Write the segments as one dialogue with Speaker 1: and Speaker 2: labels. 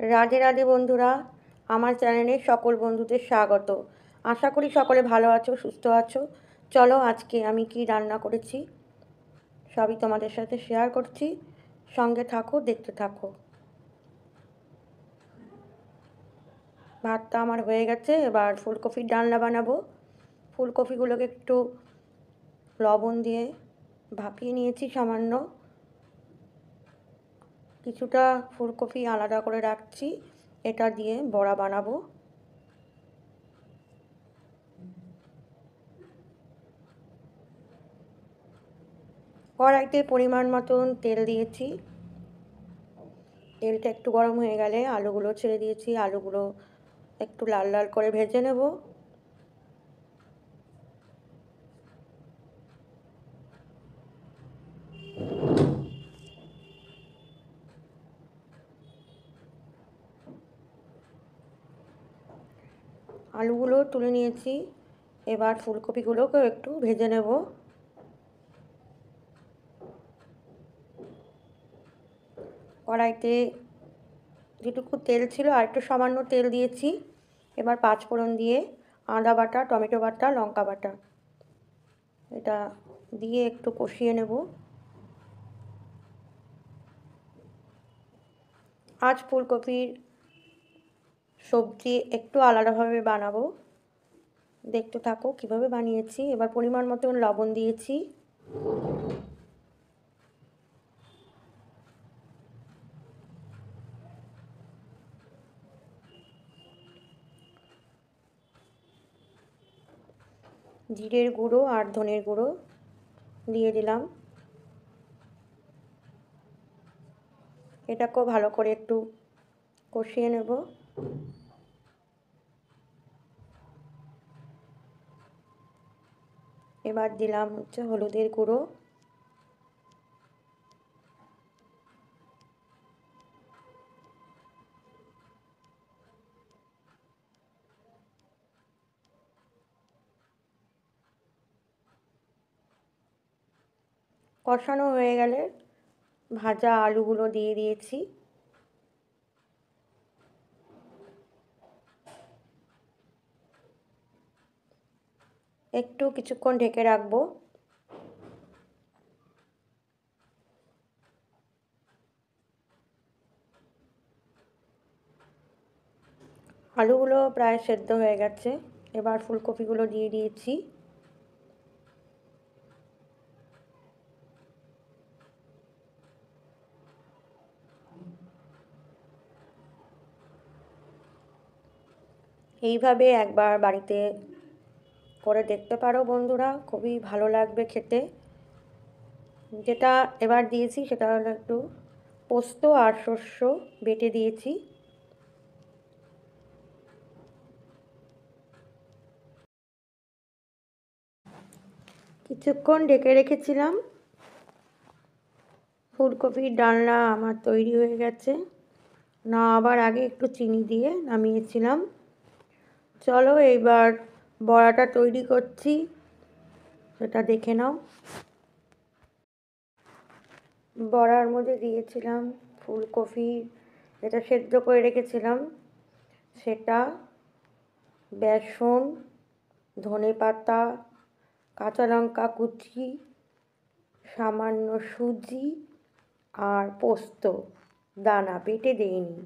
Speaker 1: রাধে রাধে বন্ধুরা, আমার চ্যানেলে সকল বন্ধুদের স্বাগত। আশা করি সকলে ভালো আছো, সুস্থ আছো। চলো আজকে আমি কি রান্না করেছি সবই তোমাদের সাথে শেয়ার করছি। সঙ্গে থাকো, দেখতে থাকো। ভাতটা আমার হয়ে গেছে, এবার ফুলকপির ডালনা বানাবো। ফুলকপিগুলোকে একটু লবণ দিয়ে ভাপিয়ে নিয়েছি সামান্য। কিছুটা ফুলকপি আলাদা করে রাখছি, এটা দিয়ে বড়া বানাবো। কড়াইতে পরিমাণ মতন তেল দিয়েছি। তেলটা একটু গরম হয়ে গেলে আলুগুলো ছেড়ে দিয়েছি। আলুগুলো একটু লাল লাল করে ভেজে নেব। আলুগুলো তুলে নিয়েছি, এবার ফুলকপিগুলোকেও একটু ভেজে নেব। কড়াইতে যেটুকু তেল ছিল আর একটু সামান্য তেল দিয়েছি। এবার পাঁচফোড়ন দিয়ে আদা বাটা, টমেটো বাটা, লঙ্কা বাটা এটা দিয়ে একটু কষিয়ে নেব। আজ ফুলকপির সবজি একটু আলাদাভাবে বানাবো, দেখতে থাকো কিভাবে বানিয়েছি। এবার পরিমাণ মতন লবণ দিয়েছি। জিরের গুঁড়ো আর ধনের গুঁড়ো দিয়ে দিলাম। এটাকেও ভালো করে একটু কষিয়ে নেব। এবার দিলাম হলুদের গুঁড়ো, কষানো হয়ে গেলে ভাজা আলুগুলো দিয়ে দিয়েছি। একটু কিছুক্ষণ ঢেকে রাখবো। আলুগুলো প্রায় সেদ্ধ হয়ে গেছে, এবার ফুলকপিগুলো দিয়ে দিয়েছি। এইভাবে একবার বাড়িতে করে দেখতে পারো বন্ধুরা, খুবই ভালো লাগবে খেতে। যেটা এবার দিয়েছি সেটা হলো একটু পোস্ত আর শস্য বেটে দিয়েছি। কিছুক্ষণ ঢেকে রেখেছিলাম। ফুলকপির ডালনা আমার তৈরি হয়ে গেছে। না আবার আগে একটু চিনি দিয়ে নামিয়েছিলাম। চলো এইবার বড়াটা তৈরি করছি, সেটা দেখে নাও। বড়ার মধ্যে দিয়েছিলাম ফুলকপি যেটা সেদ্ধ করে রেখেছিলাম সেটা, বেসন, ধনেপাতা, কাঁচা লঙ্কা কুচি, সামান্য সুজি আর পোস্ত দানা বেটে দেইনি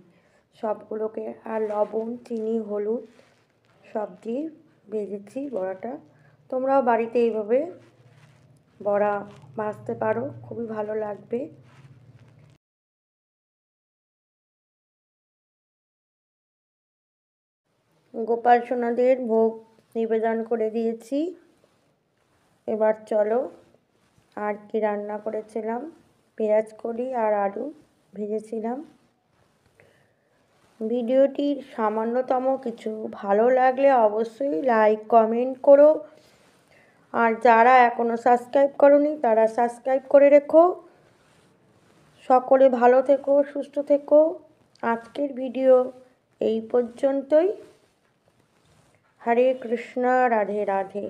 Speaker 1: সবগুলোকে, আর লবণ, চিনি, হলুদ সব দিয়ে ভেজেছি বড়াটা। তোমরাও বাড়িতে এইভাবে বড়া ভাজতে পারো, খুবই ভালো লাগবে। গোপাল সোনাদের ভোগ নিবেদন করে দিয়েছি। এবার চলো আর কি রান্না করেছিলাম, পেঁয়াজ কলি আর আলু ভেজেছিলাম। ভিডিওটির সামান্যতম কিছু ভালো লাগলে অবশ্যই লাইক কমেন্ট করো, আর যারা এখনও সাবস্ক্রাইব করোনি তারা সাবস্ক্রাইব করে রেখো। সকলে ভালো থেকো, সুস্থ থেকো। আজকের ভিডিও এই পর্যন্তই। হরে কৃষ্ণ, রাধে রাধে।